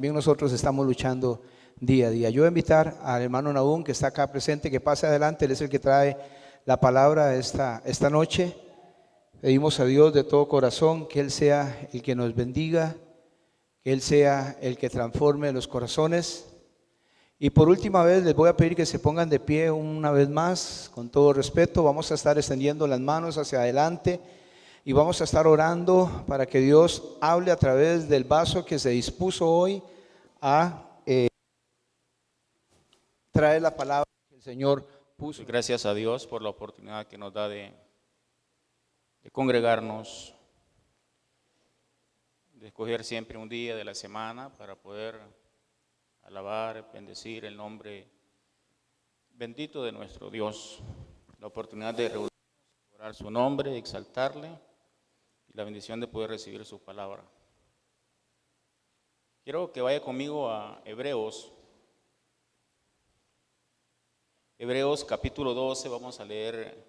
también nosotros estamos luchando día a día. Yo voy a invitar al hermano Nahum, que está acá presente, que pase adelante. Él es el que trae la palabra esta noche. Pedimos a Dios de todo corazón que Él sea el que nos bendiga, que Él sea el que transforme los corazones. Y por última vez les voy a pedir que se pongan de pie una vez más, con todo respeto. Vamos a estar extendiendo las manos hacia adelante y vamos a estar orando para que Dios hable a través del vaso que se dispuso hoy a traer la palabra que el Señor puso. Gracias a Dios por la oportunidad que nos da de congregarnos, de escoger siempre un día de la semana para poder alabar, bendecir el nombre bendito de nuestro Dios, la oportunidad de reunirnos, orar su nombre, exaltarle y la bendición de poder recibir su palabra. Quiero que vaya conmigo a Hebreos capítulo 12, vamos a leer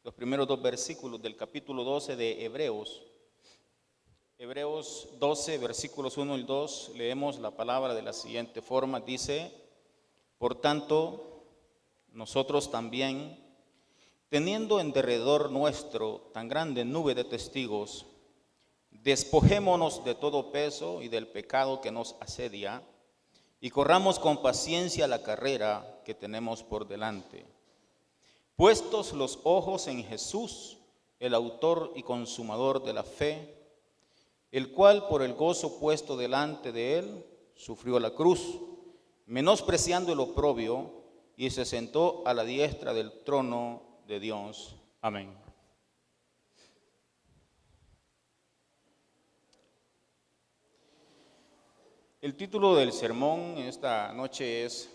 los primeros dos versículos del capítulo 12 de Hebreos. Hebreos 12, versículos 1 y 2, leemos la palabra de la siguiente forma. Dice: por tanto, nosotros también, teniendo en derredor nuestro tan grande nube de testigos, despojémonos de todo peso y del pecado que nos asedia, y corramos con paciencia la carrera que tenemos por delante. Puestos los ojos en Jesús, el autor y consumador de la fe, el cual por el gozo puesto delante de él sufrió la cruz, menospreciando el oprobio, y se sentó a la diestra del trono de Dios. Amén. El título del sermón esta noche es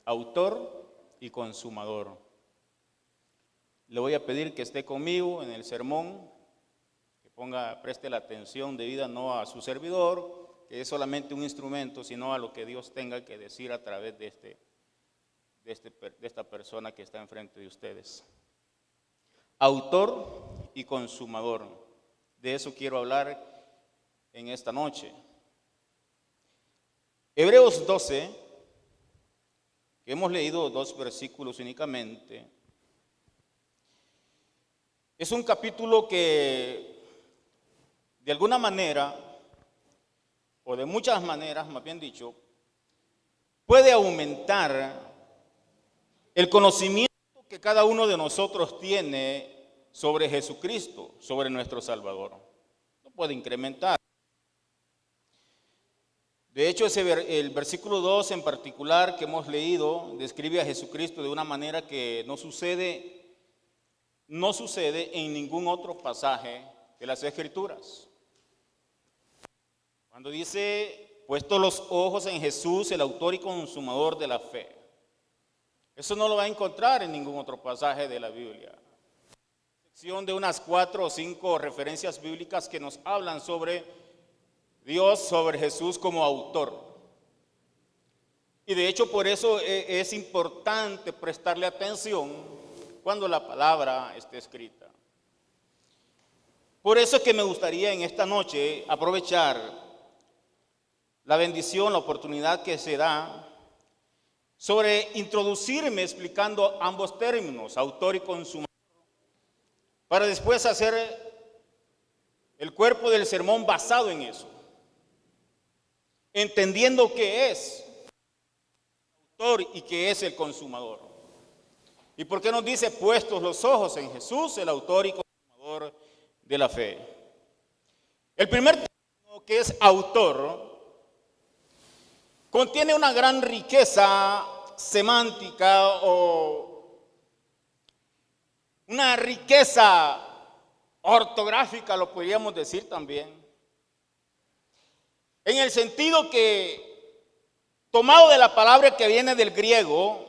Autor y Consumador. Le voy a pedir que esté conmigo en el sermón, preste la atención debida no a su servidor, que es solamente un instrumento, sino a lo que Dios tenga que decir a través de esta persona que está enfrente de ustedes. Autor y consumador. De eso quiero hablar en esta noche. Hebreos 12, que hemos leído 2 versículos únicamente, es un capítulo que de alguna manera, o de muchas maneras, más bien dicho, puede aumentar el conocimiento que cada uno de nosotros tiene sobre Jesucristo, sobre nuestro Salvador. Lo puede incrementar. De hecho, el versículo 2 en particular que hemos leído describe a Jesucristo de una manera que no sucede en ningún otro pasaje de las Escrituras. Cuando dice, puesto los ojos en Jesús, el autor y consumador de la fe. Eso no lo va a encontrar en ningún otro pasaje de la Biblia. Sección de unas 4 o 5 referencias bíblicas que nos hablan sobre Dios, sobre Jesús como autor. Y de hecho por eso es importante prestarle atención cuando la palabra esté escrita. Por eso es que me gustaría en esta noche aprovechar la bendición, la oportunidad que se da sobre introducirme explicando ambos términos, autor y consumador, para después hacer el cuerpo del sermón basado en eso, entendiendo qué es el autor y qué es el consumador. ¿Y por qué nos dice puestos los ojos en Jesús, el autor y consumador de la fe? El primer término, que es autor, contiene una gran riqueza semántica o una riqueza ortográfica, lo podríamos decir también, en el sentido que, tomado de la palabra que viene del griego,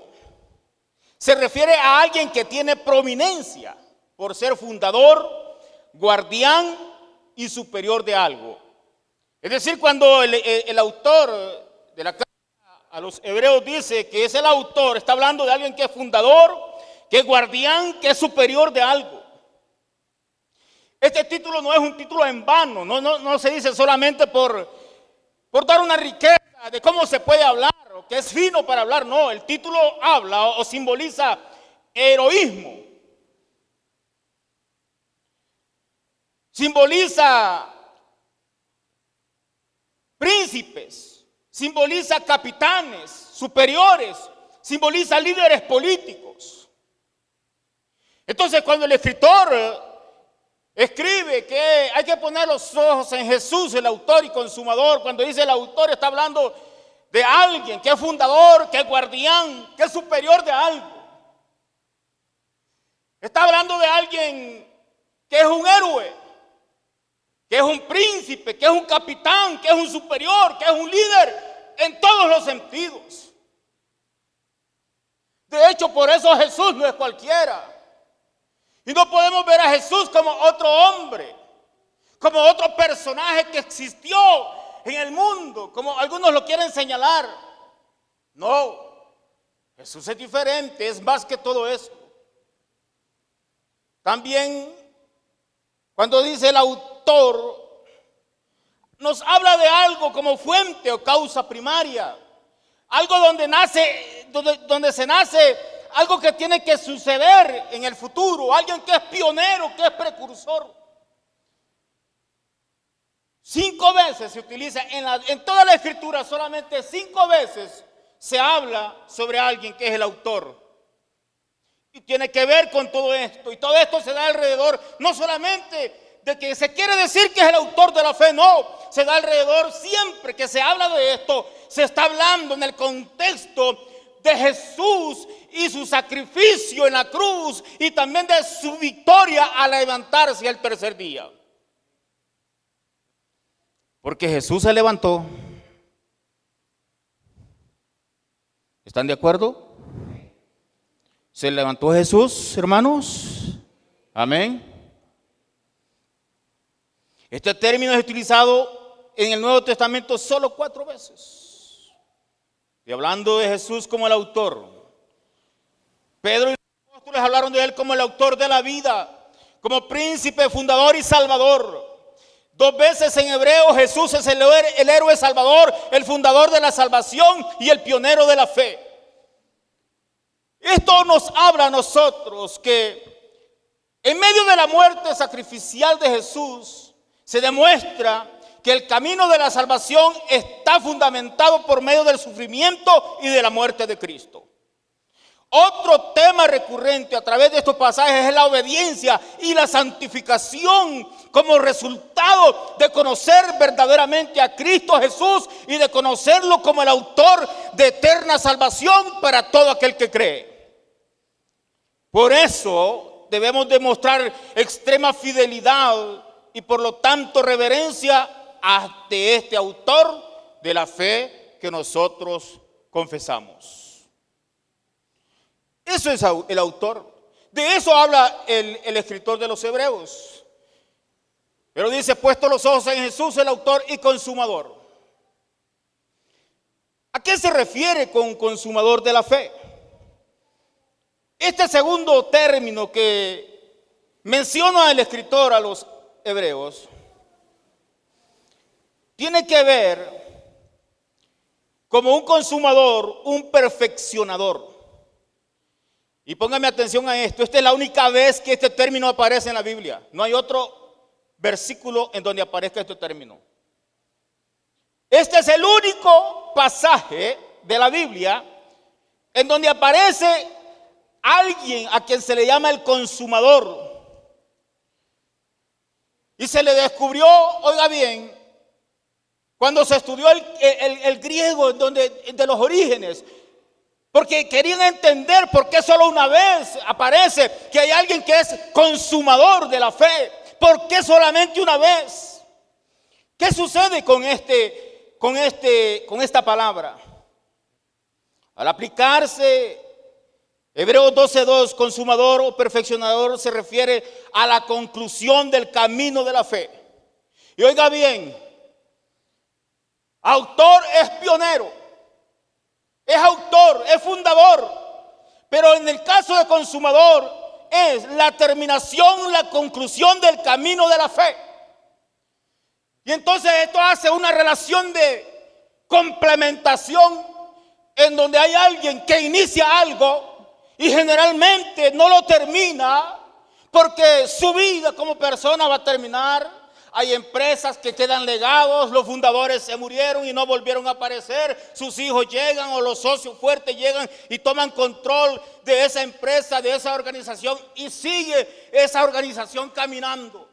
se refiere a alguien que tiene prominencia por ser fundador, guardián y superior de algo. Es decir, cuando el autor de la carta a los hebreos dice que es el autor, está hablando de alguien que es fundador, que es guardián, que es superior de algo. Este título no es un título en vano, no se dice solamente por dar una riqueza de cómo se puede hablar, o que es fino para hablar. No, el título habla o simboliza heroísmo. Simboliza príncipes, simboliza capitanes, superiores, simboliza líderes políticos. Entonces, cuando el escritor escribe que hay que poner los ojos en Jesús, el autor y consumador, cuando dice el autor, está hablando de alguien que es fundador, que es guardián, que es superior de algo. Está hablando de alguien que es un héroe, que es un príncipe, que es un capitán, que es un superior, que es un líder en todos los sentidos. De hecho, por eso Jesús no es cualquiera. Y no podemos ver a Jesús como otro hombre, como otro personaje que existió en el mundo, como algunos lo quieren señalar. No, Jesús es diferente, es más que todo eso. También, cuando dice el autor, nos habla de algo como fuente o causa primaria, algo donde se nace, algo que tiene que suceder en el futuro, alguien que es pionero, que es precursor. 5 veces se utiliza en toda la escritura, solamente 5 veces se habla sobre alguien que es el autor. Y tiene que ver con todo esto. Y todo esto se da alrededor, no solamente de que se quiere decir que es el autor de la fe, no. Se da alrededor, siempre que se habla de esto, se está hablando en el contexto de Jesús y su sacrificio en la cruz, y también de su victoria al levantarse al tercer día. Porque Jesús se levantó. ¿Están de acuerdo? ¿Se levantó Jesús, hermanos? Amén. Este término es utilizado en el Nuevo Testamento solo 4 veces. Y hablando de Jesús como el autor. Pedro y los apóstoles hablaron de él como el autor de la vida, como príncipe, fundador y salvador. 2 veces en hebreo Jesús es el héroe salvador, el fundador de la salvación y el pionero de la fe. Esto nos habla a nosotros que en medio de la muerte sacrificial de Jesús se demuestra que el camino de la salvación está fundamentado por medio del sufrimiento y de la muerte de Cristo. Otro tema recurrente a través de estos pasajes es la obediencia y la santificación como resultado de conocer verdaderamente a Cristo Jesús y de conocerlo como el autor de eterna salvación para todo aquel que cree. Por eso debemos demostrar extrema fidelidad y por lo tanto reverencia ante este autor de la fe que nosotros confesamos. Eso es el autor. De eso habla el escritor de los Hebreos. Pero dice, puesto los ojos en Jesús, el autor y consumador. ¿A qué se refiere con consumador de la fe? Este segundo término que menciona el escritor a los Hebreos tiene que ver como un consumador, un perfeccionador. Y póngame atención a esto, esta es la única vez que este término aparece en la Biblia. No hay otro versículo en donde aparezca este término. Este es el único pasaje de la Biblia en donde aparece alguien a quien se le llama el consumador. Y se le descubrió, oiga bien, cuando se estudió el griego de los orígenes, porque querían entender por qué solo una vez aparece que hay alguien que es consumador de la fe. ¿Por qué solamente una vez? ¿Qué sucede con esta palabra? Al aplicarse Hebreos 12:2, consumador o perfeccionador, se refiere a la conclusión del camino de la fe. Y oiga bien, autor es pionero. Es autor, es fundador, pero en el caso de consumador es la terminación, la conclusión del camino de la fe. Y entonces esto hace una relación de complementación en donde hay alguien que inicia algo y generalmente no lo termina porque su vida como persona va a terminar. Hay empresas que quedan legados, los fundadores se murieron y no volvieron a aparecer, sus hijos llegan o los socios fuertes llegan y toman control de esa empresa, de esa organización y sigue esa organización caminando.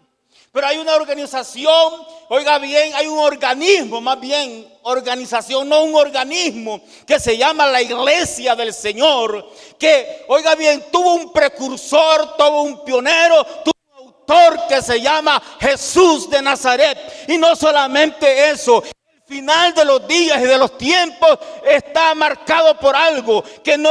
Pero hay una organización, oiga bien, hay un organismo, más bien organización, no un organismo, que se llama la Iglesia del Señor, que, oiga bien, tuvo un precursor, tuvo un pionero, tuvo un autor que se llama Jesús de Nazaret. Y no solamente eso, el final de los días y de los tiempos está marcado por algo que no,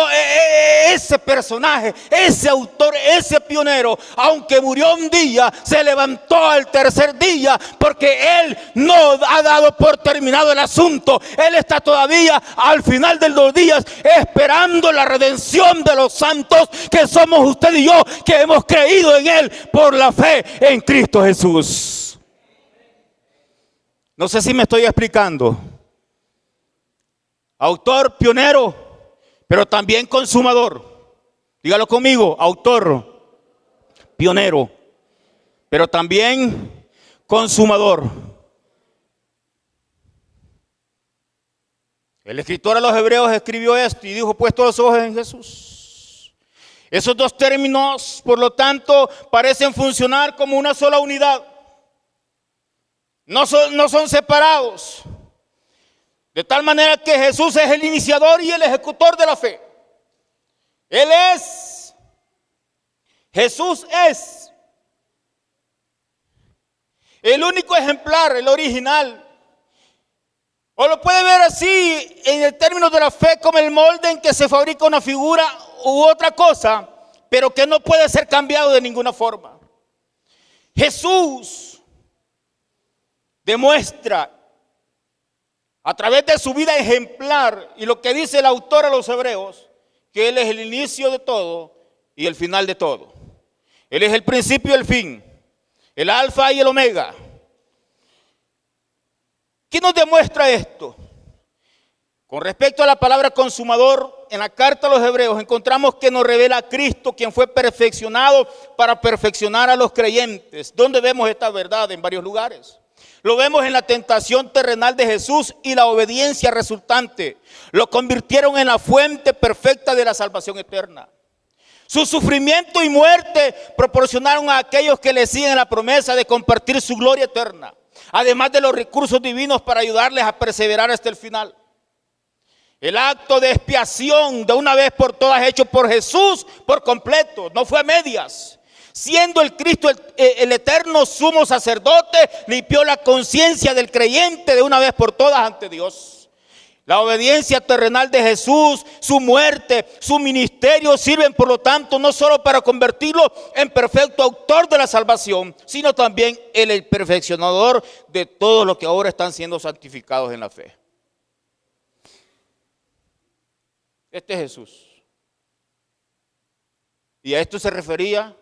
ese personaje, ese autor, ese pionero, aunque murió un día, se levantó al tercer día, porque él no ha dado por terminado el asunto. Él está todavía al final de los días esperando la redención de los santos, que somos usted y yo, que hemos creído en él por la fe en Cristo Jesús. No sé si me estoy explicando. Autor, pionero, pero también consumador. Dígalo conmigo, autor, pionero, pero también consumador. El escritor a los Hebreos escribió esto y dijo: puesto los ojos en Jesús. Esos dos términos, por lo tanto, parecen funcionar como una sola unidad. No son separados. De tal manera que Jesús es el iniciador y el ejecutor de la fe. Jesús es el único ejemplar, el original. O lo puede ver así en el término de la fe, como el molde en que se fabrica una figura u otra cosa, pero que no puede ser cambiado de ninguna forma. Jesús demuestra a través de su vida ejemplar y lo que dice el autor a los Hebreos, que Él es el inicio de todo y el final de todo. Él es el principio y el fin, el alfa y el omega. ¿Qué nos demuestra esto? Con respecto a la palabra consumador, en la carta a los Hebreos encontramos que nos revela a Cristo, quien fue perfeccionado para perfeccionar a los creyentes. ¿Dónde vemos esta verdad? En varios lugares. Lo vemos en la tentación terrenal de Jesús y la obediencia resultante. Lo convirtieron en la fuente perfecta de la salvación eterna. Su sufrimiento y muerte proporcionaron a aquellos que le siguen la promesa de compartir su gloria eterna, además de los recursos divinos para ayudarles a perseverar hasta el final. El acto de expiación de una vez por todas hecho por Jesús por completo, no fue a medias. Siendo el Cristo el eterno sumo sacerdote, limpió la conciencia del creyente de una vez por todas ante Dios. La obediencia terrenal de Jesús, su muerte, su ministerio sirven por lo tanto no solo para convertirlo en perfecto autor de la salvación, sino también en el perfeccionador de todos los que ahora están siendo santificados en la fe. Este es Jesús. Y a esto se refería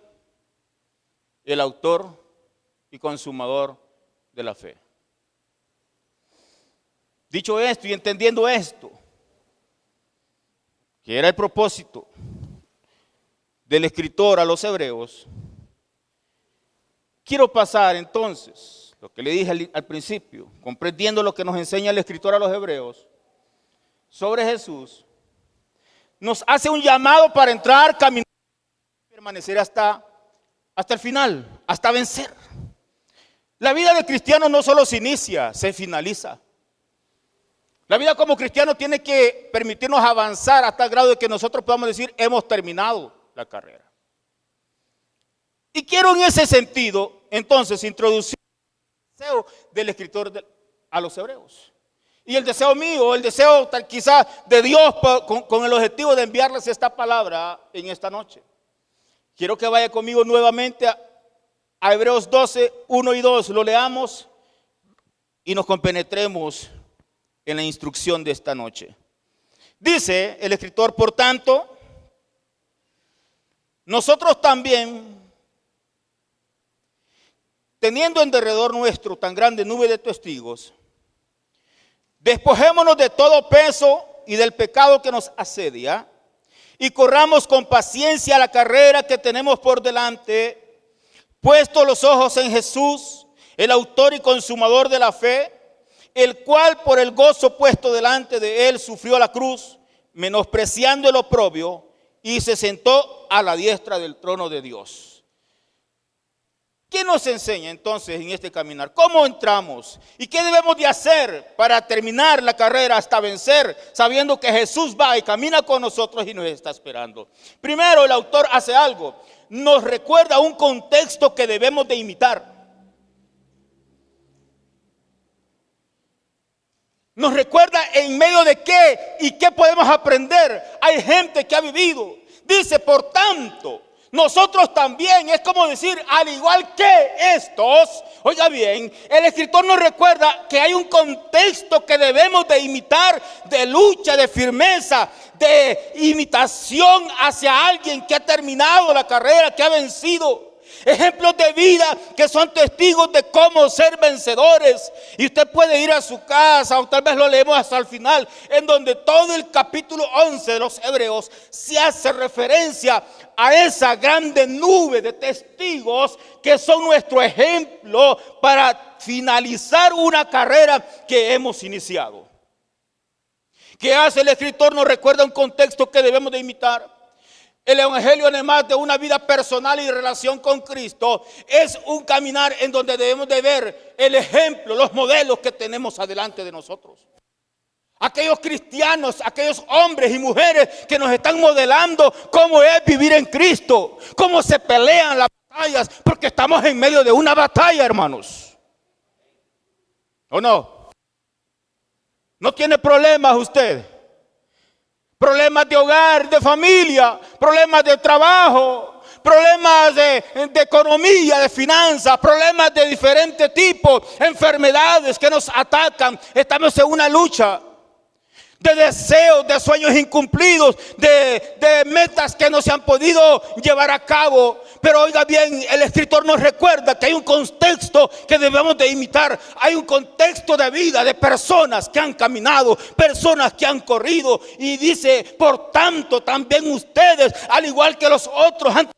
el autor y consumador de la fe. Dicho esto y entendiendo esto, que era el propósito del escritor a los Hebreos, quiero pasar entonces, lo que le dije al principio, comprendiendo lo que nos enseña el escritor a los Hebreos sobre Jesús, nos hace un llamado para entrar, caminar y permanecer hasta el final, hasta vencer. La vida de cristiano no solo se inicia, se finaliza. La vida como cristiano tiene que permitirnos avanzar hasta el grado de que nosotros podamos decir, hemos terminado la carrera. Y quiero en ese sentido, entonces, introducir el deseo del escritor a los Hebreos. Y el deseo mío, el deseo quizás de Dios con el objetivo de enviarles esta palabra en esta noche. Quiero que vaya conmigo nuevamente a Hebreos 12, 1 y 2. Lo leamos y nos compenetremos en la instrucción de esta noche. Dice el escritor, por tanto, nosotros también, teniendo en derredor nuestro tan grande nube de testigos, despojémonos de todo peso y del pecado que nos asedia, y corramos con paciencia la carrera que tenemos por delante, puestos los ojos en Jesús, el autor y consumador de la fe, el cual por el gozo puesto delante de él sufrió la cruz, menospreciando el oprobio, y se sentó a la diestra del trono de Dios. ¿Qué nos enseña entonces en este caminar? ¿Cómo entramos? ¿Y qué debemos de hacer para terminar la carrera hasta vencer, sabiendo que Jesús va y camina con nosotros y nos está esperando? Primero, el autor hace algo. Nos recuerda un contexto que debemos de imitar. Nos recuerda en medio de qué y qué podemos aprender. Hay gente que ha vivido. Dice, por tanto, nosotros también, es como decir, al igual que estos, oiga bien, el escritor nos recuerda que hay un contexto que debemos de imitar, de lucha, de firmeza, de imitación hacia alguien que ha terminado la carrera, que ha vencido. Ejemplos de vida que son testigos de cómo ser vencedores. Y usted puede ir a su casa, o tal vez lo leemos hasta el final, en donde todo el capítulo 11 de los Hebreos se hace referencia a esa grande nube de testigos que son nuestro ejemplo para finalizar una carrera que hemos iniciado. ¿Qué hace el escritor? Nos recuerda un contexto que debemos de imitar. El evangelio, además de una vida personal y relación con Cristo, es un caminar en donde debemos de ver el ejemplo, los modelos que tenemos adelante de nosotros. Aquellos cristianos, aquellos hombres y mujeres que nos están modelando cómo es vivir en Cristo, cómo se pelean las batallas, porque estamos en medio de una batalla, hermanos. ¿O no? ¿No tiene problemas usted? Problemas de hogar, de familia, problemas de trabajo, problemas de economía, de finanzas, problemas de diferentes tipos, enfermedades que nos atacan. Estamos en una lucha de deseos, de sueños incumplidos, de metas que no se han podido llevar a cabo. Pero oiga bien, el escritor nos recuerda que hay un contexto que debemos de imitar. Hay un contexto de vida de personas que han caminado, personas que han corrido. Y dice, por tanto, también ustedes, al igual que los otros han terminado,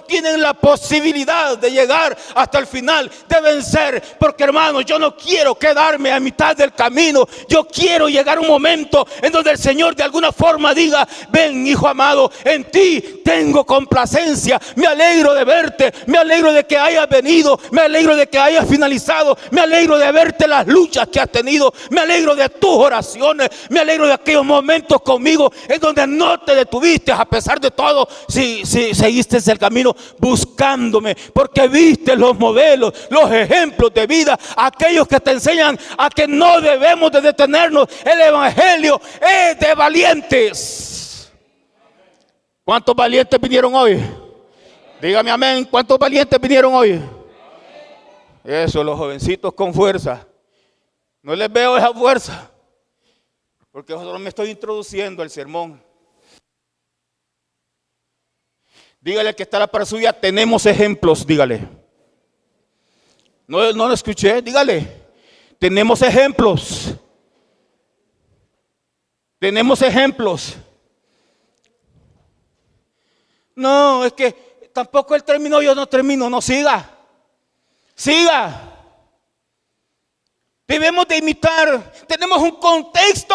tienen la posibilidad de llegar hasta el final, de vencer. Porque hermano, yo no quiero quedarme a mitad del camino. Yo quiero llegar a un momento en donde el Señor de alguna forma diga, ven hijo amado, en ti tengo complacencia, me alegro de verte, me alegro de que hayas venido, me alegro de que hayas finalizado, me alegro de verte las luchas que has tenido, me alegro de tus oraciones, me alegro de aquellos momentos conmigo en donde no te detuviste a pesar de todo, si seguiste el camino buscándome, porque viste los modelos, los ejemplos de vida, aquellos que te enseñan a que no debemos de detenernos. El evangelio es de valientes. ¿Cuántos valientes vinieron hoy? Dígame amén. ¿Cuántos valientes vinieron hoy? Eso, los jovencitos con fuerza. No les veo esa fuerza, porque yo solo me estoy introduciendo al sermón. Dígale que está la par suya, tenemos ejemplos, dígale. No lo escuché, dígale. Tenemos ejemplos. Tenemos ejemplos. No, es que tampoco él terminó, yo no termino. No, siga. Siga. Debemos de imitar. Tenemos un contexto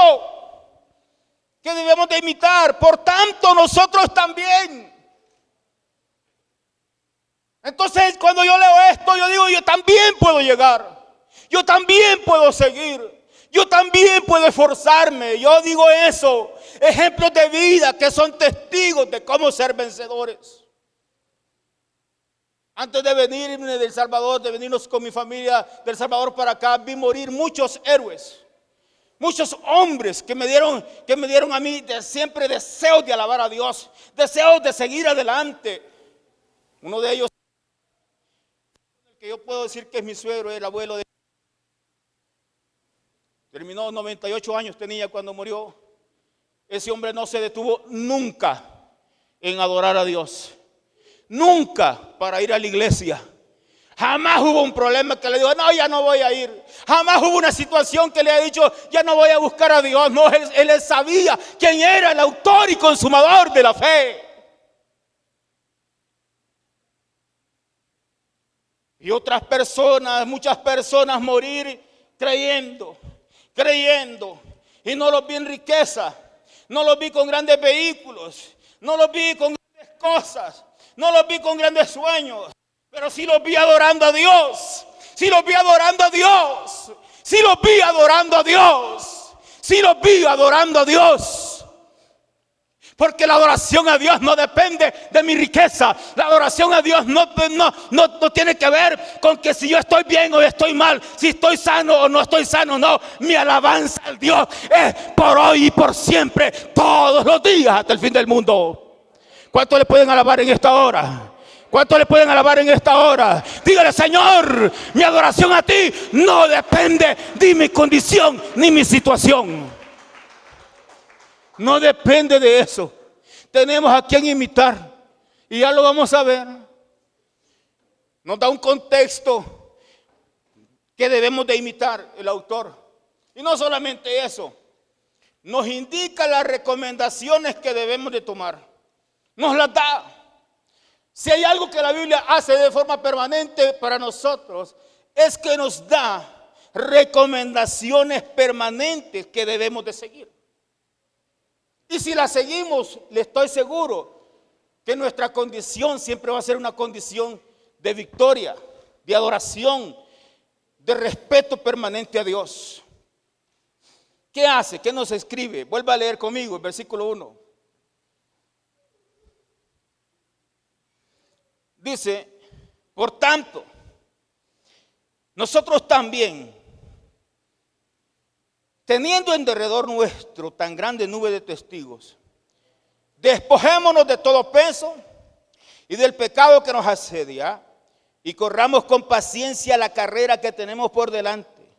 que debemos de imitar. Por tanto, nosotros también. Entonces, cuando yo leo esto, yo digo, yo también puedo llegar. Yo también puedo seguir. Yo también puedo esforzarme. Yo digo eso. Ejemplos de vida que son testigos de cómo ser vencedores. Antes de venirme del Salvador, de venirnos con mi familia del Salvador para acá, vi morir muchos héroes. Muchos hombres que me dieron a mí siempre deseos de alabar a Dios. Deseos de seguir adelante. Uno de ellos, que yo puedo decir que es mi suegro, el abuelo de... Terminó 98 años tenía cuando murió. Ese hombre no se detuvo nunca en adorar a Dios. nunca para ir a la iglesia. Jamás hubo un problema que le dijo, no, ya no voy a ir. Jamás hubo una situación que le haya dicho, ya no voy a buscar a Dios. No, él sabía quién era el autor y consumador de la fe. Y otras personas, muchas personas morir creyendo. Y no los vi en riqueza, no los vi con grandes vehículos, no los vi con grandes cosas, no los vi con grandes sueños. Pero sí los vi adorando a Dios, sí los vi adorando a Dios, sí los vi adorando a Dios, sí los vi adorando a Dios. Porque la adoración a Dios no depende de mi riqueza. La adoración a Dios no tiene que ver con que si yo estoy bien o estoy mal, si estoy sano o no estoy sano. No, mi alabanza al Dios es por hoy y por siempre, todos los días hasta el fin del mundo. ¿Cuánto le pueden alabar en esta hora? ¿Cuánto le pueden alabar en esta hora? Dígale: Señor, mi adoración a ti no depende de mi condición ni mi situación. No depende de eso. Tenemos a quien imitar y ya lo vamos a ver. Nos da un contexto que debemos de imitar el autor. Y no solamente eso, nos indica las recomendaciones que debemos de tomar. Nos las da. Si hay algo que la Biblia hace de forma permanente para nosotros, es que nos da recomendaciones permanentes que debemos de seguir. Y si las seguimos, le estoy seguro que nuestra condición siempre va a ser una condición de victoria, de adoración, de respeto permanente a Dios. ¿Qué hace? ¿Qué nos escribe? Vuelva a leer conmigo el versículo 1. Dice: por tanto, nosotros también, teniendo en derredor nuestro tan grande nube de testigos, despojémonos de todo peso y del pecado que nos asedia, y corramos con paciencia la carrera que tenemos por delante,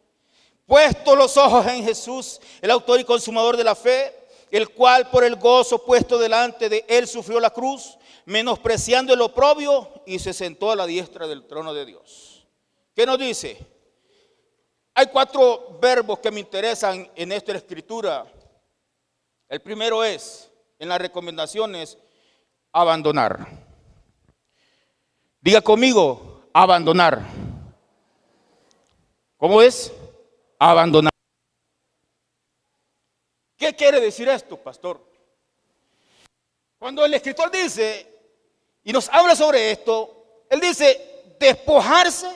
puestos los ojos en Jesús, el autor y consumador de la fe, el cual por el gozo puesto delante de él sufrió la cruz, menospreciando el oprobio, y se sentó a la diestra del trono de Dios. ¿Qué nos dice? Hay 4 verbos que me interesan en esta escritura. El primero es, en las recomendaciones, abandonar. Diga conmigo: abandonar. ¿Cómo es? Abandonar. ¿Qué quiere decir esto, pastor? Cuando el escritor dice y nos habla sobre esto, él dice despojarse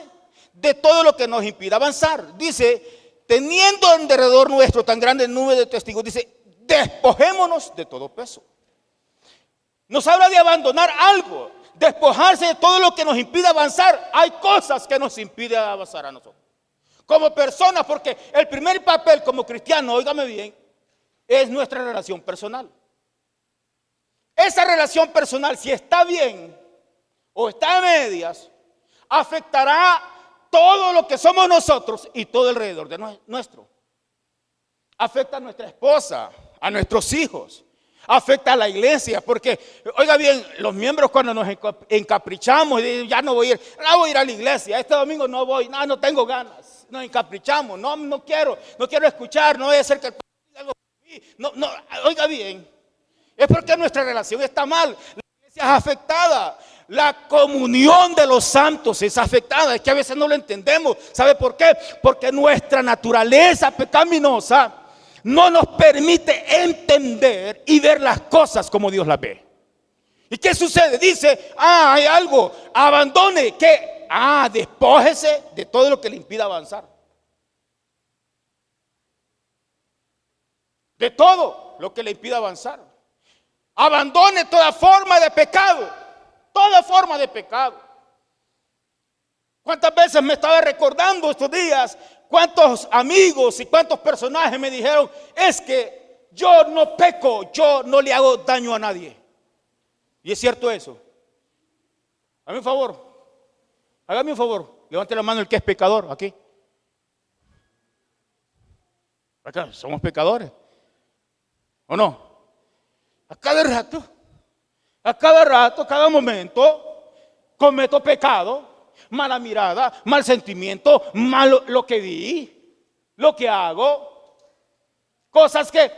de todo lo que nos impida avanzar. Dice, teniendo en derredor nuestro tan grande nube de testigos, dice, despojémonos de todo peso. Nos habla de abandonar algo, despojarse de todo lo que nos impide avanzar. Hay cosas que nos impiden avanzar a nosotros como personas, porque el primer papel como cristiano, óigame bien, es nuestra relación personal. Esa relación personal, si está bien o está a medias, afectará todo lo que somos nosotros y todo alrededor de nuestro. Afecta a nuestra esposa, a nuestros hijos, afecta a la iglesia, porque, oiga bien, los miembros cuando nos encaprichamos y ya no voy a ir a la iglesia, este domingo no voy, no tengo ganas, nos encaprichamos, no quiero escuchar, no voy a hacer que algo, no, oiga bien, es porque nuestra relación está mal, la iglesia es afectada, la comunión de los santos es afectada. Es que a veces no lo entendemos. ¿Sabe por qué? Porque nuestra naturaleza pecaminosa no nos permite entender y ver las cosas como Dios las ve. ¿Y qué sucede? Dice, hay algo, abandone, ¿qué? Despójese de todo lo que le impida avanzar. De todo lo que le impida avanzar. Abandone toda forma de pecado. Toda forma de pecado. ¿Cuántas veces me estaba recordando estos días? ¿Cuántos amigos y cuántos personajes me dijeron, es que yo no peco, yo no le hago daño a nadie? Y es cierto eso. Hágame un favor, levante la mano el que es pecador aquí. Acá somos pecadores, ¿o no? A cada rato, cada momento, cometo pecado, mala mirada, mal sentimiento, malo lo que di, lo que hago, cosas que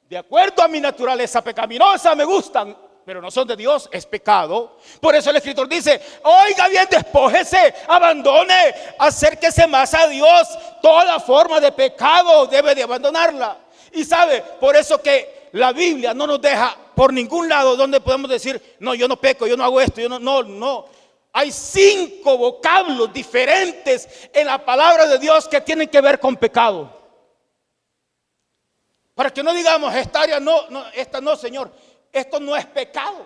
de acuerdo a mi naturaleza pecaminosa me gustan, pero no son de Dios, es pecado. Por eso el escritor dice, oiga bien, despójese, abandone, acérquese más a Dios. Toda forma de pecado debe de abandonarla. Y sabe, por eso que la Biblia no nos deja por ningún lado donde podemos decir, no, yo no peco, yo no hago esto, no. Hay 5 vocablos diferentes en la palabra de Dios que tienen que ver con pecado. Para que no digamos, esta área esta no, Señor, esto no es pecado.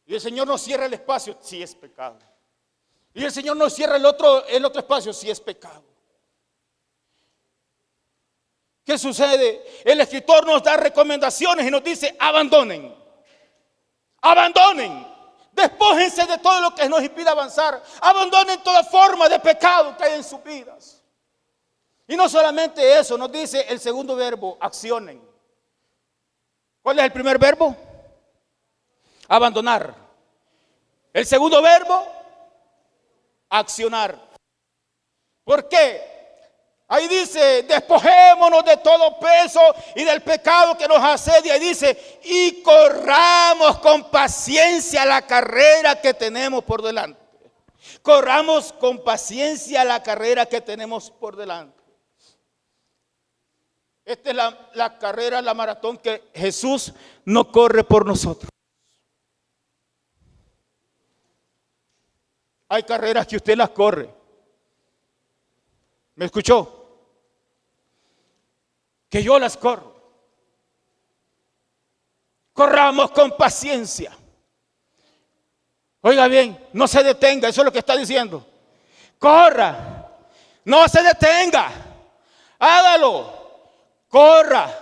Y el Señor nos cierra el espacio, sí es pecado. Y el Señor nos cierra el otro espacio, sí es pecado. ¿Qué sucede? El escritor nos da recomendaciones y nos dice, abandonen, despójense de todo lo que nos impide avanzar, abandonen toda forma de pecado que hay en sus vidas. Y no solamente eso, nos dice el segundo verbo, accionen. ¿Cuál es el primer verbo? Abandonar. El segundo verbo, accionar. ¿Por qué? Ahí dice, despojémonos de todo peso y del pecado que nos asedia. Y dice, y corramos con paciencia la carrera que tenemos por delante. Corramos con paciencia la carrera que tenemos por delante. Esta es la carrera, la maratón que Jesús no corre por nosotros. Hay carreras que usted las corre. ¿Me escuchó? Que yo las corro. Corramos con paciencia. Oiga bien, no se detenga, eso es lo que está diciendo. Corra, no se detenga, hágalo. Corra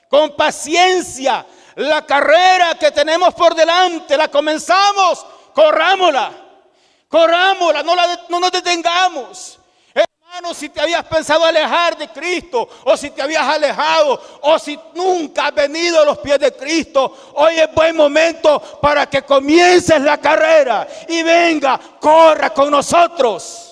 con paciencia la carrera que tenemos por delante. La comenzamos, corrámosla, no nos detengamos. Hermano, si te habías pensado alejar de Cristo, o si te habías alejado, o si nunca has venido a los pies de Cristo, hoy es buen momento para que comiences la carrera y venga, corra con nosotros.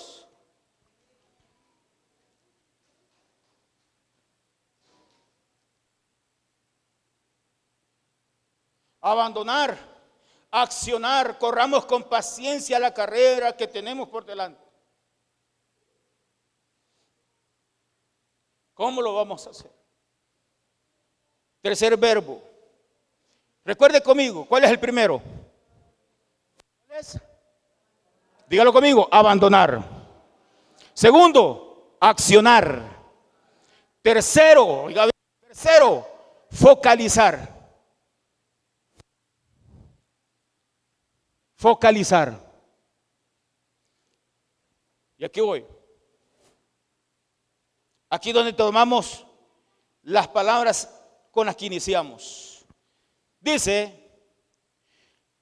Abandonar, accionar, corramos con paciencia la carrera que tenemos por delante. ¿Cómo lo vamos a hacer? Tercer verbo. Recuerde conmigo, ¿cuál es el primero? ¿Cuál es? Dígalo conmigo, abandonar. Segundo, accionar. Tercero, focalizar. Y aquí voy. Aquí donde tomamos las palabras con las que iniciamos. Dice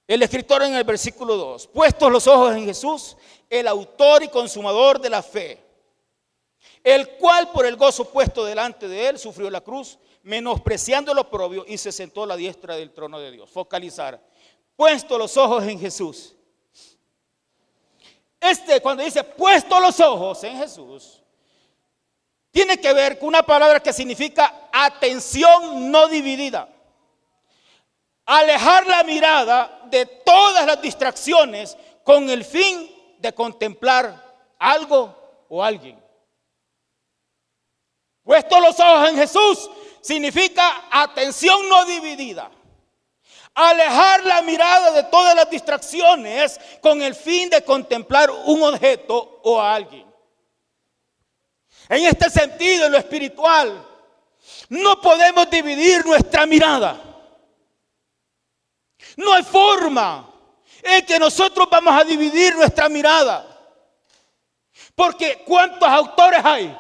el escritor en el versículo 2, puestos los ojos en Jesús, el autor y consumador de la fe, el cual por el gozo puesto delante de él sufrió la cruz, menospreciando lo oprobio, y se sentó a la diestra del trono de Dios. Focalizar. Puesto los ojos en Jesús. Cuando dice puesto los ojos en Jesús, tiene que ver con una palabra que significa atención no dividida. Alejar la mirada de todas las distracciones con el fin de contemplar algo o alguien. Puesto los ojos en Jesús significa atención no dividida. Alejar la mirada de todas las distracciones con el fin de contemplar un objeto o a alguien. En este sentido, en lo espiritual, no podemos dividir nuestra mirada. No hay forma en que nosotros vamos a dividir nuestra mirada. Porque ¿cuántos autores hay?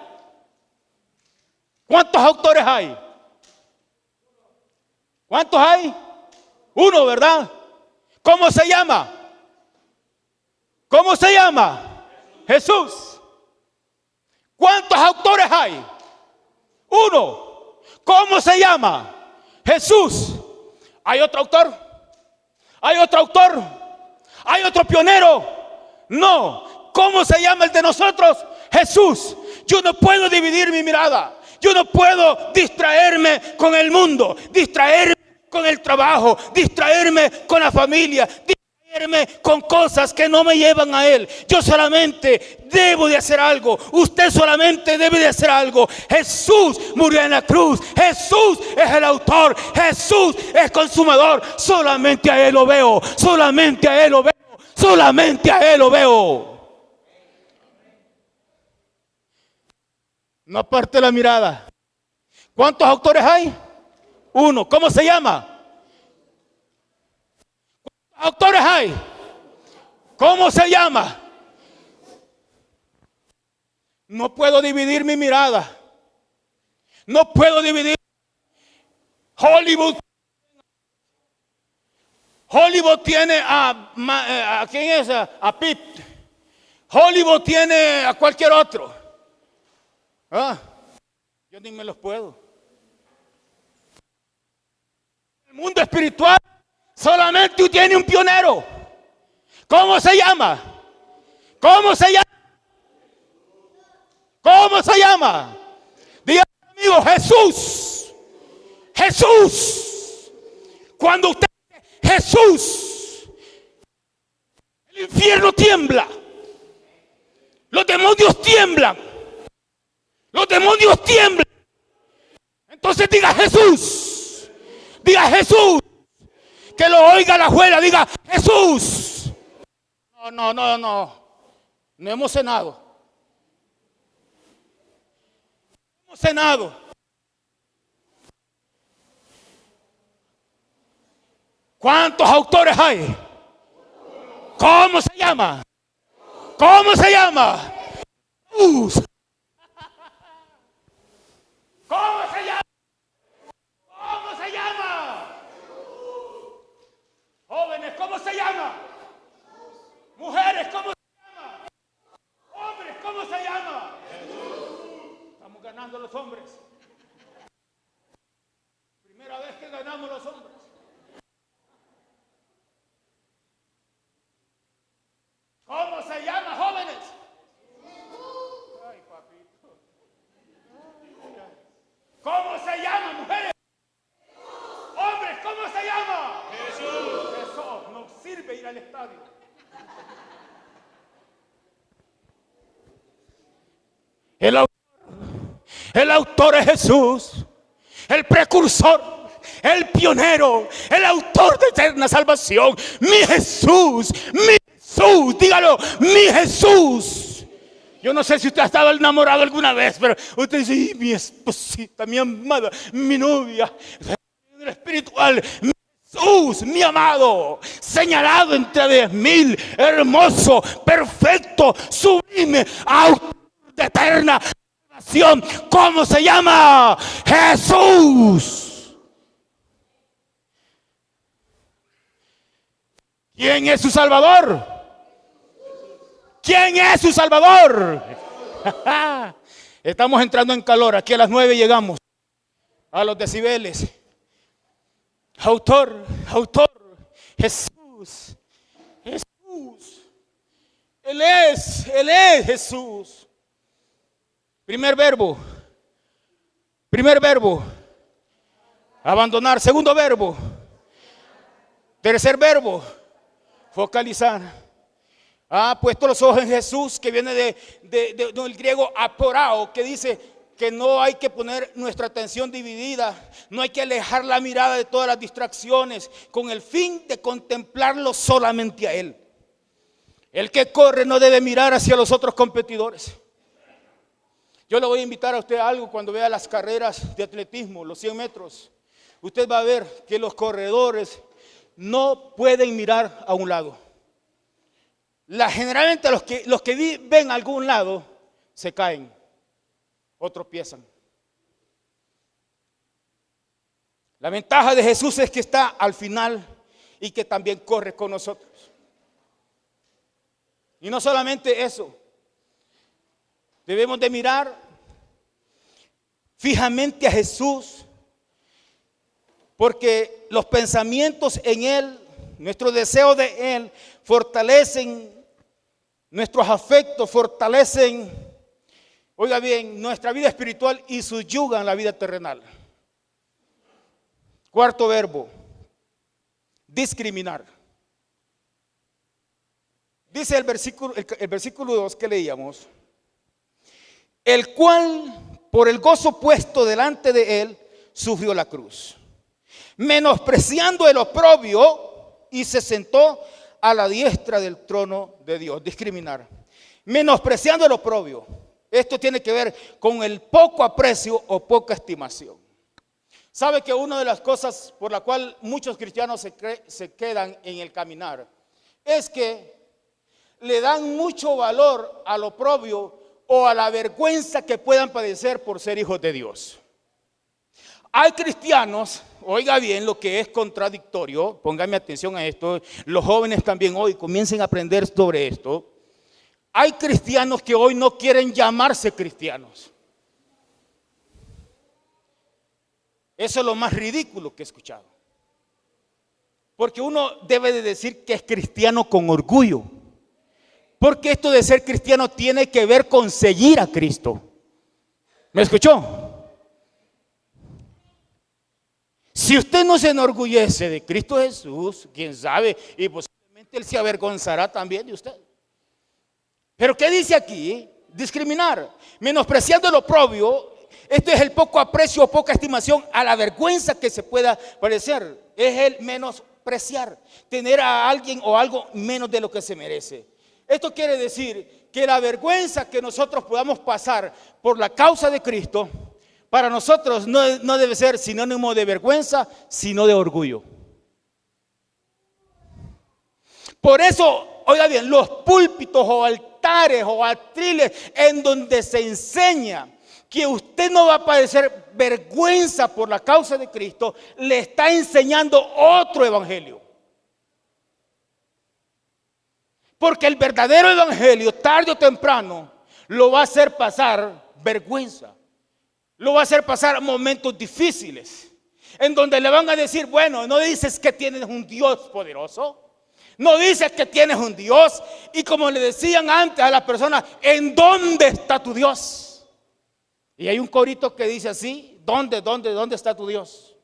¿Cuántos autores hay? ¿Cuántos hay? Uno, ¿verdad? ¿Cómo se llama? ¿Cómo se llama? Jesús. ¿Cuántos autores hay? Uno. ¿Cómo se llama? Jesús. ¿Hay otro autor? ¿Hay otro autor? ¿Hay otro pionero? No. ¿Cómo se llama el de nosotros? Jesús. Yo no puedo dividir mi mirada. Yo no puedo distraerme con el mundo, distraerme con el trabajo, distraerme con la familia, distraerme con cosas que no me llevan a Él. Yo solamente debo de hacer algo. Usted solamente debe de hacer algo. Jesús murió en la cruz. Jesús es el autor. Jesús es consumador. Solamente a Él lo veo. Solamente a Él lo veo. Solamente a Él lo veo. No aparte la mirada. ¿Cuántos autores hay? Uno. ¿Cómo se llama? ¿Cuántos autores hay? ¿Cómo se llama? No puedo dividir mi mirada. No puedo dividir. Hollywood tiene a ¿quién es? A Pip. Hollywood tiene a cualquier otro. Yo ni me los puedo. El mundo espiritual solamente tiene un pionero. ¿Cómo se llama? ¿Cómo se llama? ¿Cómo se llama? Diga conmigo, Jesús. Jesús. Cuando usted dice Jesús, el infierno tiembla. Los demonios tiemblan. Los demonios tiemblan. Entonces diga Jesús. Diga Jesús. Que lo oiga la abuela. Diga Jesús. No hemos cenado. No hemos cenado. ¿Cuántos autores hay? ¿Cómo se llama? ¿Cómo se llama? Jesús. ¿Cómo se llama? ¿Cómo se llama? Jóvenes, ¿cómo se llama? Mujeres, ¿cómo se llama? Hombres, ¿cómo se llama? Estamos ganando los hombres. Primera vez que ganamos los hombres. ¿Cómo se llama, jóvenes? Ay, papito. ¿Cómo se llama, mujeres? Hombres, ¿cómo se llama? Jesús. Eso no sirve ir al estadio. El autor es Jesús, el precursor, el pionero, el autor de eterna salvación. Mi Jesús, dígalo, mi Jesús. Yo no sé si usted ha estado enamorado alguna vez, pero usted dice, mi esposita, mi amada, mi novia, espiritual, mi Jesús, mi amado, señalado entre 10,000, hermoso, perfecto, sublime, autor de eterna salvación. ¿Cómo se llama? Jesús. ¿Quién es su Salvador? ¿Quién es su Salvador? Estamos entrando en calor. Aquí a las 9 llegamos a los decibeles. Autor, Jesús. Él es Jesús. Primer verbo, abandonar. Segundo verbo, tercer verbo, focalizar. Puesto los ojos en Jesús, que viene del griego aporao, que dice que no hay que poner nuestra atención dividida, no hay que alejar la mirada de todas las distracciones, con el fin de contemplarlo solamente a Él. El que corre no debe mirar hacia los otros competidores. Yo le voy a invitar a usted a algo cuando vea las carreras de atletismo, los 100 metros. Usted va a ver que los corredores no pueden mirar a un lado. Generalmente los que ven a algún lado se caen o tropiezan. La ventaja de Jesús es que está al final y que también corre con nosotros. Y no solamente eso, debemos de mirar fijamente a Jesús, porque los pensamientos en Él nuestro deseo de Él, fortalecen nuestros afectos, fortalecen, oiga bien, nuestra vida espiritual y subyugan la vida terrenal. Cuarto verbo, discriminar. Dice el versículo 2 que leíamos, el cual por el gozo puesto delante de él sufrió la cruz, menospreciando el oprobio, y se sentó a la diestra del trono de Dios. Discriminar, menospreciando el oprobio. Esto tiene que ver con el poco aprecio o poca estimación. Sabe que una de las cosas por la cual muchos cristianos se quedan en el caminar es que le dan mucho valor al oprobio o a la vergüenza que puedan padecer por ser hijos de Dios. Hay cristianos, oiga bien lo que es contradictorio, pónganme atención a esto, los jóvenes también hoy comiencen a aprender sobre esto. Hay cristianos que hoy no quieren llamarse cristianos. Eso es lo más ridículo que he escuchado. Porque uno debe de decir que es cristiano con orgullo. Porque esto de ser cristiano tiene que ver con seguir a Cristo. ¿Me escuchó? Si usted no se enorgullece de Cristo Jesús, quién sabe, y posiblemente Él se avergonzará también de usted. Pero ¿qué dice aquí? Discriminar, menospreciando el oprobio. Esto es el poco aprecio o poca estimación a la vergüenza que se pueda parecer. Es el menospreciar, tener a alguien o algo menos de lo que se merece. Esto quiere decir que la vergüenza que nosotros podamos pasar por la causa de Cristo, para nosotros no debe ser sinónimo de vergüenza, sino de orgullo. Por eso, oiga bien, los púlpitos o altares o atriles en donde se enseña que usted no va a padecer vergüenza por la causa de Cristo, le está enseñando otro evangelio. Porque el verdadero evangelio, tarde o temprano, lo va a hacer pasar vergüenza. Lo va a hacer pasar momentos difíciles, en donde le van a decir, bueno, no dices que tienes un Dios poderoso, no dices que tienes un Dios, y como le decían antes a las personas, ¿en dónde está tu Dios? Y hay un corito que dice así, ¿dónde está tu Dios?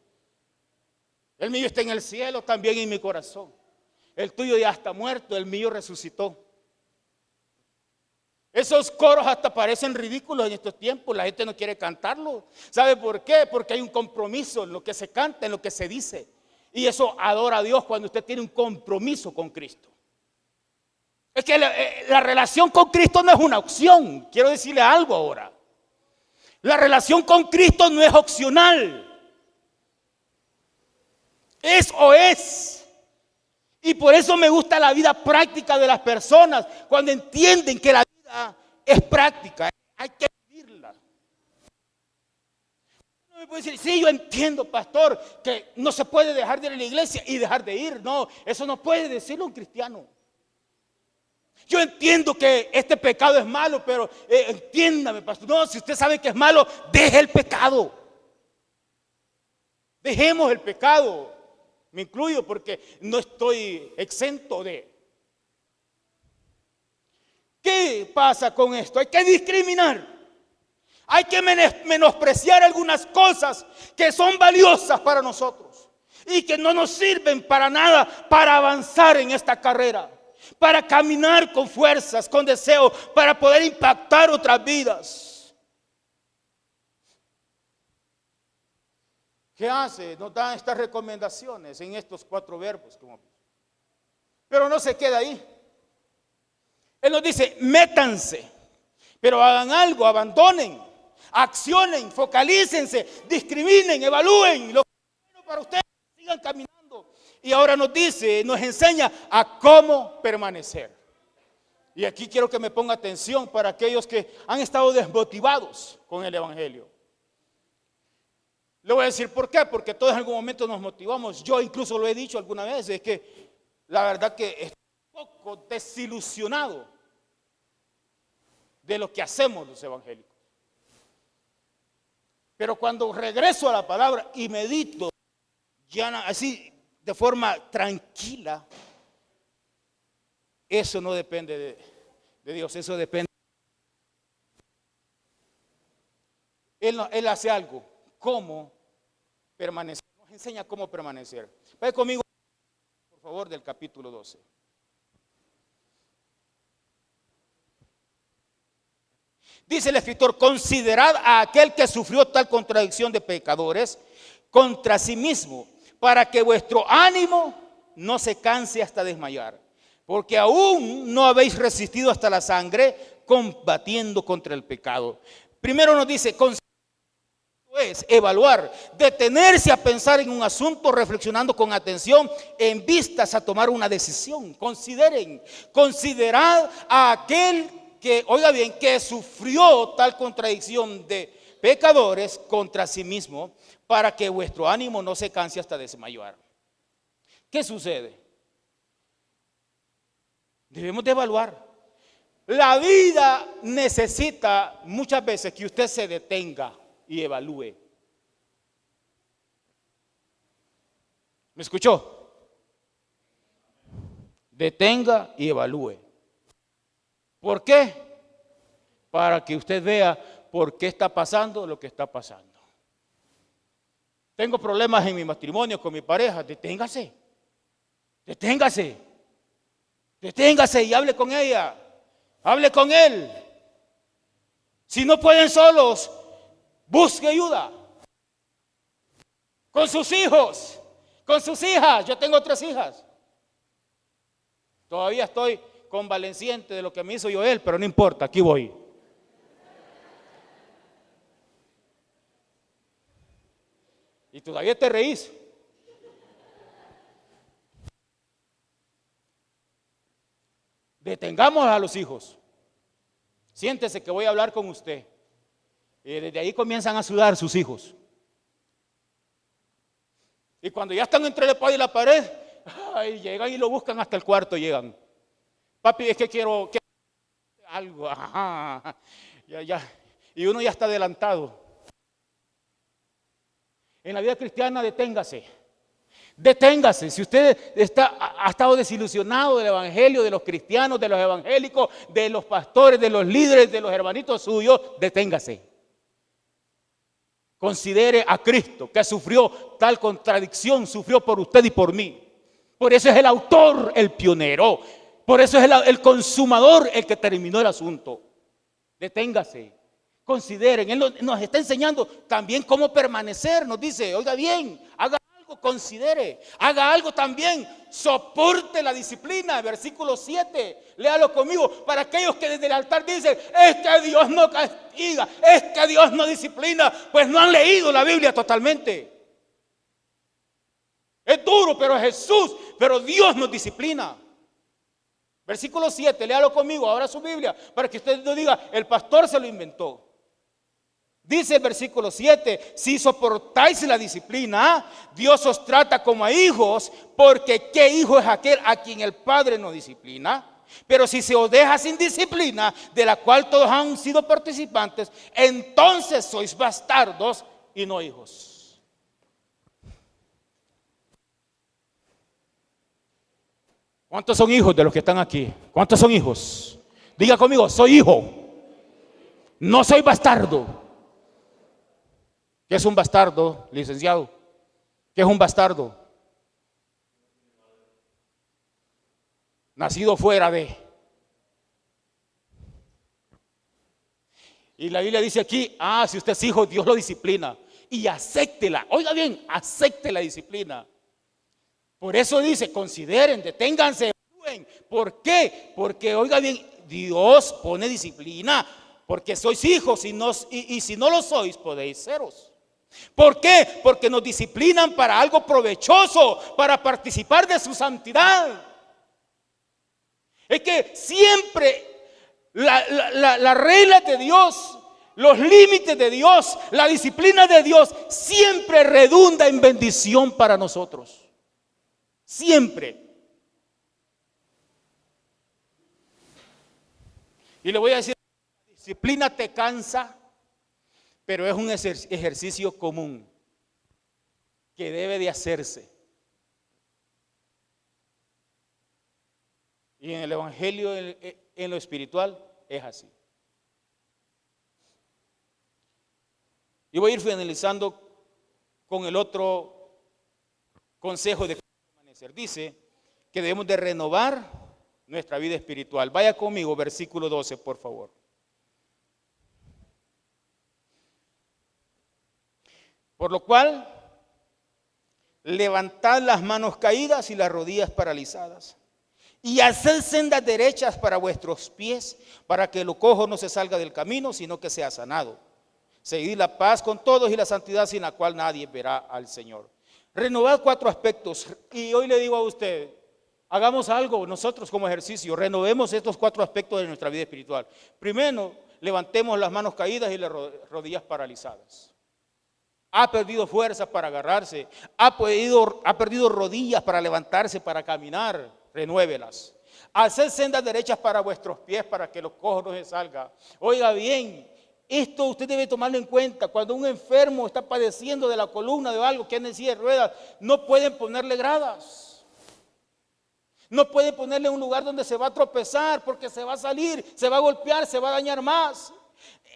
El mío está en el cielo, también en mi corazón. El tuyo ya está muerto, el mío resucitó. Esos coros hasta parecen ridículos en estos tiempos, la gente no quiere cantarlo. ¿Sabe por qué? Porque hay un compromiso en lo que se canta, en lo que se dice. Y eso adora a Dios cuando usted tiene un compromiso con Cristo. Es que la relación con Cristo no es una opción. Quiero decirle algo ahora. La relación con Cristo no es opcional. Es o es. Y por eso me gusta la vida práctica de las personas, cuando entienden que la vida es práctica, hay que vivirla. No me puede decir, sí, yo entiendo, pastor, que no se puede dejar de ir a la iglesia y dejar de ir. No, eso no puede decirlo un cristiano. Yo entiendo que este pecado es malo, pero entiéndame, pastor. No, si usted sabe que es malo, deje el pecado. Dejemos el pecado. Me incluyo porque no estoy exento de. ¿Qué pasa con esto? Hay que discriminar. Hay que menospreciar algunas cosas que son valiosas para nosotros y que no nos sirven para nada para avanzar en esta carrera, para caminar con fuerzas, con deseo, para poder impactar otras vidas. ¿Qué hace? Nos dan estas recomendaciones en estos 4 verbos. Pero no se queda ahí. Él nos dice, métanse, pero hagan algo, abandonen, accionen, focalícense, discriminen, evalúen lo que es bueno para ustedes, sigan caminando. Y ahora nos dice, nos enseña a cómo permanecer. Y aquí quiero que me ponga atención para aquellos que han estado desmotivados con el evangelio. Le voy a decir por qué, porque todos en algún momento nos motivamos. Yo incluso lo he dicho alguna vez, es que la verdad que estoy un poco desilusionado de lo que hacemos los evangélicos. Pero cuando regreso a la palabra y medito, ya así de forma tranquila, eso no depende de Dios, eso depende. Él hace algo, cómo permanecer, nos enseña cómo permanecer. Vaya conmigo, por favor, del capítulo 12. Dice el escritor: considerad a aquel que sufrió tal contradicción de pecadores contra sí mismo, para que vuestro ánimo no se canse hasta desmayar, porque aún no habéis resistido hasta la sangre combatiendo contra el pecado. Primero nos dice, es evaluar, detenerse a pensar en un asunto, reflexionando con atención en vistas a tomar una decisión. Considerad a aquel que, oiga bien, que sufrió tal contradicción de pecadores contra sí mismo, para que vuestro ánimo no se canse hasta desmayar. ¿Qué sucede? Debemos de evaluar. La vida necesita muchas veces que usted se detenga y evalúe. ¿Me escuchó? Detenga y evalúe. ¿Por qué? Para que usted vea por qué está pasando lo que está pasando. Tengo problemas en mi matrimonio con mi pareja. Deténgase. Deténgase. Deténgase y hable con ella. Hable con él. Si no pueden solos, busque ayuda. Con sus hijos, con sus hijas. Yo tengo 3 hijas. Todavía estoy convaleciente de lo que me hizo Joel, pero no importa, aquí voy. Y todavía te reís. Detengamos a los hijos. Siéntese que voy a hablar con usted. Y desde ahí comienzan a sudar sus hijos. Y cuando ya están entre la espada y la pared, ay, llegan y lo buscan hasta el cuarto, llegan. Papi, es que quiero algo. Ajá, ya. Y uno ya está adelantado. En la vida cristiana, deténgase. Deténgase. Si usted ha estado desilusionado del evangelio, de los cristianos, de los evangélicos, de los pastores, de los líderes, de los hermanitos suyos, deténgase. Considere a Cristo, que sufrió tal contradicción, sufrió por usted y por mí. Por eso es el autor, el pionero. Por eso es el consumador, el que terminó el asunto. Deténgase. Consideren. Él nos está enseñando también cómo permanecer. Nos dice, oiga bien, haga algo, considere. Haga algo también, soporte la disciplina. Versículo 7, léalo conmigo. Para aquellos que desde el altar dicen, es que Dios no castiga, es que Dios no disciplina, pues no han leído la Biblia totalmente. Es duro, pero Jesús, pero Dios nos disciplina. Versículo 7, léalo conmigo, ahora su Biblia, para que usted no diga, el pastor se lo inventó. Dice el versículo 7, si soportáis la disciplina, Dios os trata como a hijos, porque ¿qué hijo es aquel a quien el Padre no disciplina? Pero si se os deja sin disciplina, de la cual todos han sido participantes, entonces sois bastardos y no hijos. ¿Cuántos son hijos de los que están aquí? ¿Cuántos son hijos? Diga conmigo, soy hijo, no soy bastardo. ¿Qué es un bastardo, licenciado? ¿Qué es un bastardo? Nacido fuera de. Y la Biblia dice aquí, si usted es hijo, Dios lo disciplina. Y acéptela. Oiga bien, acepte la disciplina. Por eso dice, consideren, deténganse. ¿Por qué? Porque, oiga bien, Dios pone disciplina. Porque sois hijos y si no lo sois, podéis seros. ¿Por qué? Porque nos disciplinan para algo provechoso, para participar de su santidad. Es que siempre la regla de Dios, los límites de Dios, la disciplina de Dios, siempre redunda en bendición para nosotros. Siempre. Y le voy a decir, la disciplina te cansa, pero es un ejercicio común que debe de hacerse. Y en el Evangelio, en lo espiritual, es así. Y voy a ir finalizando con el otro consejo de permanecer. Dice que debemos de renovar nuestra vida espiritual. Vaya conmigo, versículo 12, por favor. Por lo cual, levantad las manos caídas y las rodillas paralizadas, y haced sendas derechas para vuestros pies, para que el cojo no se salga del camino, sino que sea sanado. Seguid la paz con todos y la santidad, sin la cual nadie verá al Señor. Renovad 4 aspectos. Y hoy le digo a usted, hagamos algo nosotros como ejercicio, renovemos estos 4 aspectos de nuestra vida espiritual. Primero, levantemos las manos caídas y las rodillas paralizadas. Ha perdido fuerza para agarrarse, ha perdido rodillas para levantarse, para caminar, renuévelas. Haced sendas derechas para vuestros pies, para que los cojos no se salgan. Oiga bien, esto usted debe tomarlo en cuenta. Cuando un enfermo está padeciendo de la columna, de algo que anda en silla de ruedas, no pueden ponerle gradas. No pueden ponerle un lugar donde se va a tropezar, porque se va a salir, se va a golpear, se va a dañar más.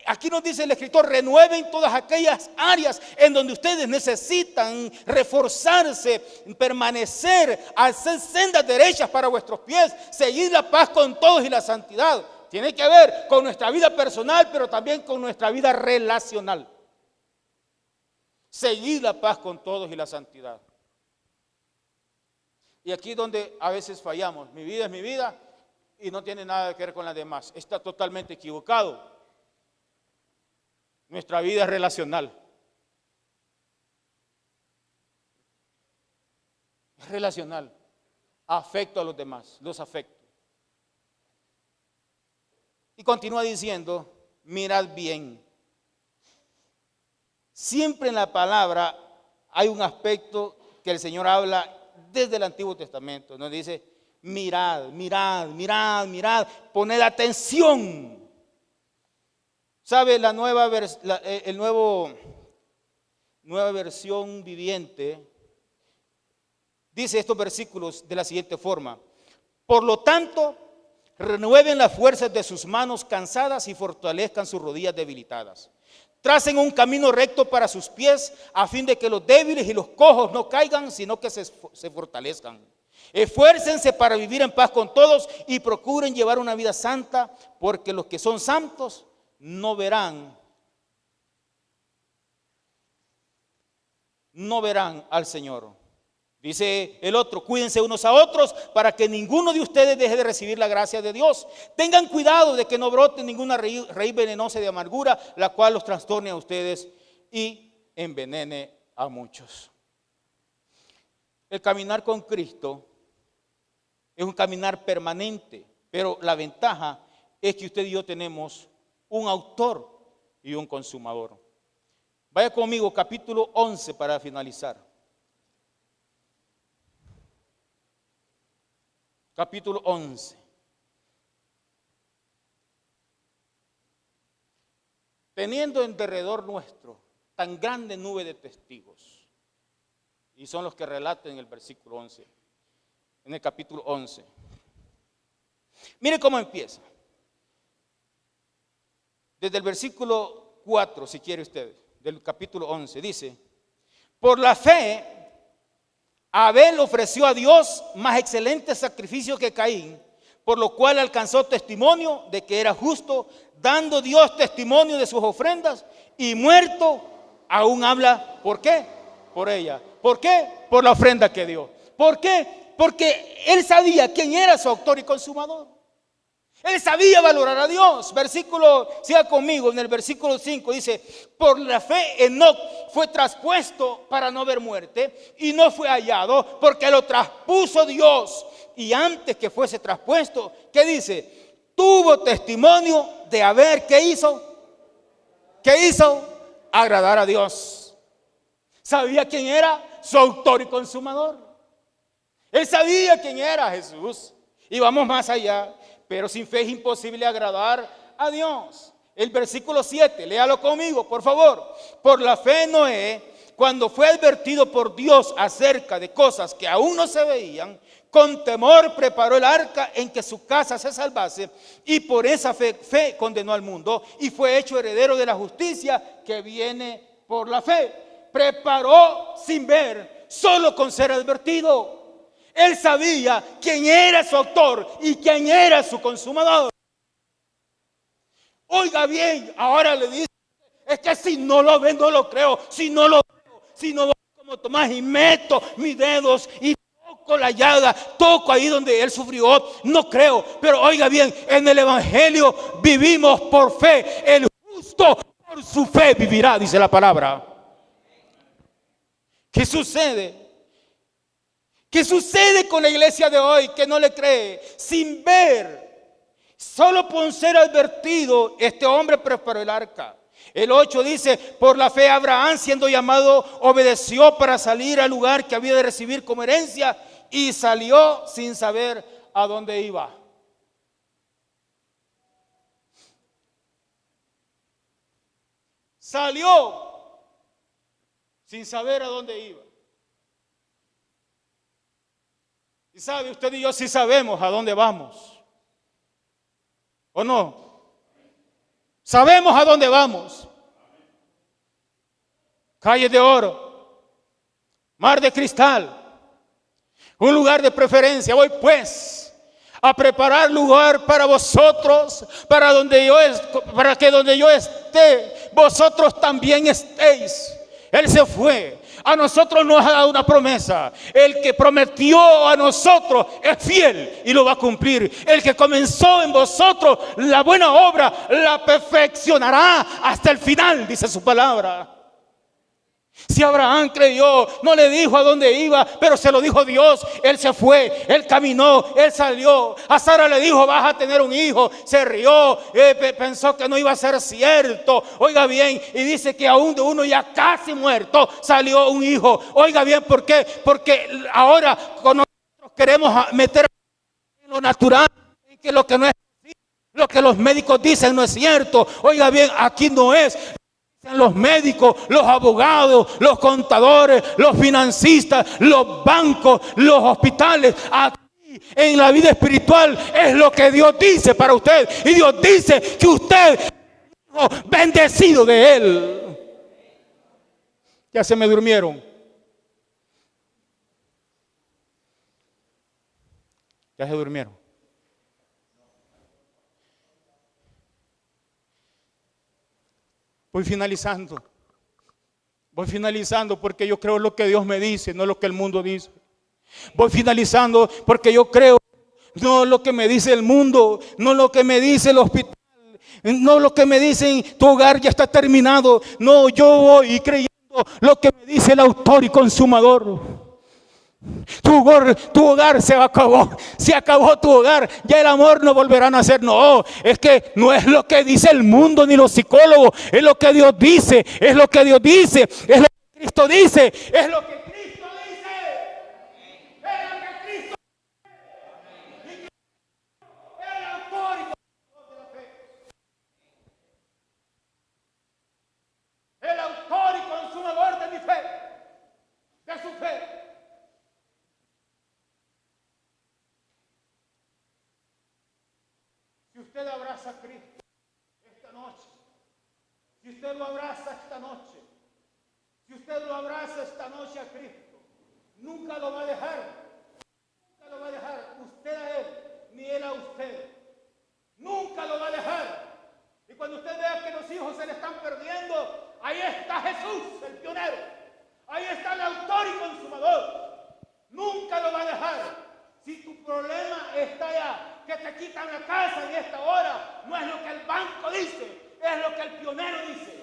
Aquí nos dice el escritor, renueven todas aquellas áreas en donde ustedes necesitan reforzarse, permanecer, hacer sendas derechas para vuestros pies, seguir la paz con todos y la santidad. Tiene que ver con nuestra vida personal, pero también con nuestra vida relacional. Seguir la paz con todos y la santidad. Y aquí es donde a veces fallamos. Mi vida es mi vida y no tiene nada que ver con las demás. Está totalmente equivocado. Nuestra vida es relacional. Es relacional. Afecto a los demás, los afecto. Y continúa diciendo, mirad bien. Siempre en la palabra hay un aspecto que el Señor habla desde el Antiguo Testamento. Nos dice, mirad, mirad, mirad, mirad, poned atención. ¿Sabe? La nueva versión viviente dice estos versículos de la siguiente forma. Por lo tanto, renueven las fuerzas de sus manos cansadas y fortalezcan sus rodillas debilitadas. Tracen un camino recto para sus pies a fin de que los débiles y los cojos no caigan, sino que se fortalezcan. Esfuércense para vivir en paz con todos y procuren llevar una vida santa, porque los que son santos no verán al Señor. Dice el otro, cuídense unos a otros para que ninguno de ustedes deje de recibir la gracia de Dios. Tengan cuidado de que no brote ninguna raíz venenosa de amargura, la cual los trastorne a ustedes y envenene a muchos. El caminar con Cristo es un caminar permanente, pero la ventaja es que usted y yo tenemos un autor y un consumador. Vaya conmigo, capítulo 11 para finalizar. Capítulo 11. Teniendo en derredor nuestro tan grande nube de testigos, y son los que relatan en el versículo 11, en el capítulo 11. Mire cómo empieza. Desde el versículo 4, si quiere usted, del capítulo 11, dice, por la fe, Abel ofreció a Dios más excelente sacrificio que Caín, por lo cual alcanzó testimonio de que era justo, dando Dios testimonio de sus ofrendas, y muerto aún habla. ¿Por qué? Por ella. ¿Por qué? Por la ofrenda que dio. ¿Por qué? Porque él sabía quién era su autor y consumador. Él sabía valorar a Dios. Siga conmigo, en el versículo 5 dice, por la fe Enoc fue traspuesto para no ver muerte y no fue hallado porque lo traspuso Dios. Y antes que fuese traspuesto, ¿qué dice? Tuvo testimonio de haber, ¿qué hizo? ¿Qué hizo? Agradar a Dios. ¿Sabía quién era? Su autor y consumador. Él sabía quién era Jesús. Y vamos más allá. Pero sin fe es imposible agradar a Dios. El versículo 7, léalo conmigo, por favor. Por la fe Noé, cuando fue advertido por Dios acerca de cosas que aún no se veían, con temor preparó el arca en que su casa se salvase, y por esa fe condenó al mundo y fue hecho heredero de la justicia que viene por la fe. Preparó sin ver, solo con ser advertido. Él sabía quién era su autor y quién era su consumador. Oiga bien, ahora le dice, es que si no lo ven, no lo creo. Si no lo veo, si no voy como Tomás y meto mis dedos y toco la llaga, toco ahí donde él sufrió, no creo. Pero oiga bien, en el evangelio vivimos por fe. El justo por su fe vivirá, dice la palabra. ¿Qué sucede? ¿Qué sucede con la iglesia de hoy que no le cree? Sin ver, solo por ser advertido, este hombre preparó el arca. El 8 dice, por la fe Abraham, siendo llamado, obedeció para salir al lugar que había de recibir como herencia y salió sin saber a dónde iba. Salió sin saber a dónde iba. Y sabe, usted y yo sí sabemos a dónde vamos. ¿O no? Sabemos a dónde vamos. Calles de oro, mar de cristal, un lugar de preferencia. Voy pues a preparar lugar para vosotros, para que donde yo esté, vosotros también estéis. Él se fue. A nosotros nos ha dado una promesa. El que prometió a nosotros es fiel y lo va a cumplir. El que comenzó en vosotros la buena obra la perfeccionará hasta el final, dice su palabra. Si Abraham creyó, no le dijo a dónde iba, pero se lo dijo Dios. Él se fue, él caminó, él salió. A Sara le dijo, vas a tener un hijo. Se rió, pensó que no iba a ser cierto. Oiga bien, y dice que aún de uno ya casi muerto salió un hijo. Oiga bien, ¿por qué? Porque ahora con nosotros queremos meter en lo natural, en que lo que no es así, lo que los médicos dicen no es cierto. Oiga bien, aquí no es. Los médicos, los abogados, los contadores, los financistas, los bancos, los hospitales. Aquí en la vida espiritual es lo que Dios dice para usted. Y Dios dice que usted es bendecido de Él. Ya se me durmieron. Ya se durmieron. Voy finalizando porque yo creo lo que Dios me dice, no lo que el mundo dice. Voy finalizando porque yo creo no lo que me dice el mundo, no lo que me dice el hospital, no lo que me dicen tu hogar ya está terminado. No, yo voy creyendo lo que me dice el autor y consumador. Tu hogar se acabó tu hogar, ya el amor no volverá a nacer. No, es que no es lo que dice el mundo ni los psicólogos, es lo que Dios dice, es lo que Dios dice, es lo que Cristo dice, es lo que Cristo dice, es lo que Cristo dice. El autor y consumador de la fe, el autor y consumador de mi fe, de su fe. Si usted abraza a Cristo esta noche, si usted lo abraza esta noche, si usted lo abraza esta noche a Cristo, nunca lo va a dejar, nunca lo va a dejar usted a Él, ni Él a usted, nunca lo va a dejar. Y cuando usted vea que los hijos se le están perdiendo, ahí está Jesús, el pionero, ahí está el autor y consumador, nunca lo va a dejar. Si tu problema está allá, que te quitan la casa en esta hora, no es lo que el banco dice, es lo que el pionero dice.